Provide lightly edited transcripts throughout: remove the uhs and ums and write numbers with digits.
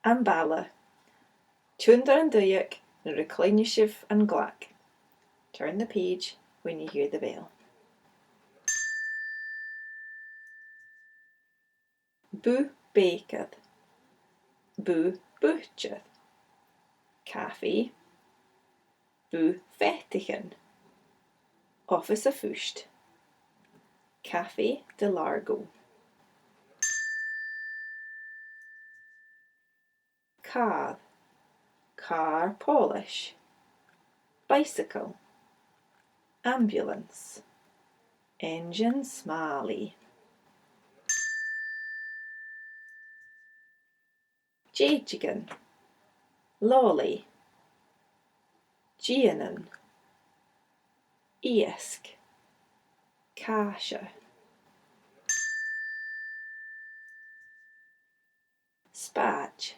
Am Baile. Túndar an duiach na recline sibh an ghlac. Turn the page when you hear the bell. Bu baked. Bu butcheth. Cafe. Bu vettigen. Office a fust. Café de Largo. Car. Car Polish. Bicycle. Ambulance. Engine Smalley. Jajigan. Lolly. Gianan. Iesk. Kasha. Spatch.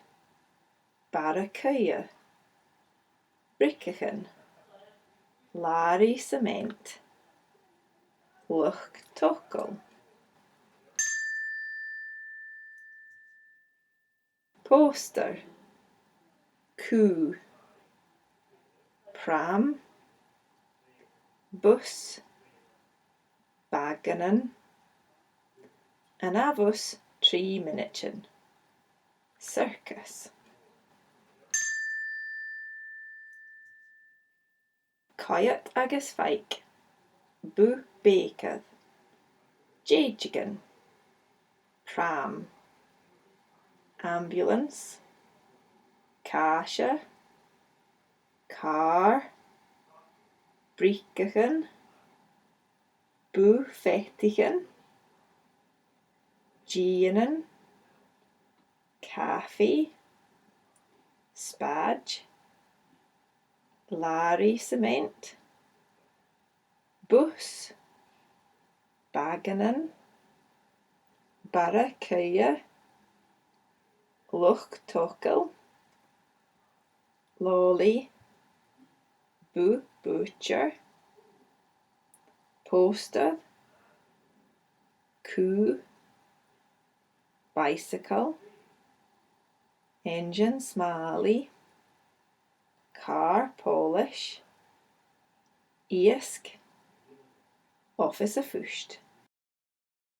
Barracuda. Brickachen. Larry Cement. Luch Tuckle. Poster. Coo. Pram. Bus. Baganan. An avus 3 minuten. Circus. Coyote agus feich. Bu baked. Jajigan. Pram. Ambulance. Kasha. Car. Brickachen. Bu vettigen. Gianan. Café. Spadge. Larry Cement. Bus. Baganan. Barracuda. Luch Tuckle. Lolly. Bu Butcher. Poster. Coo. Bicycle. Engine Smalley. Car Polish. Iesk. Office a fust.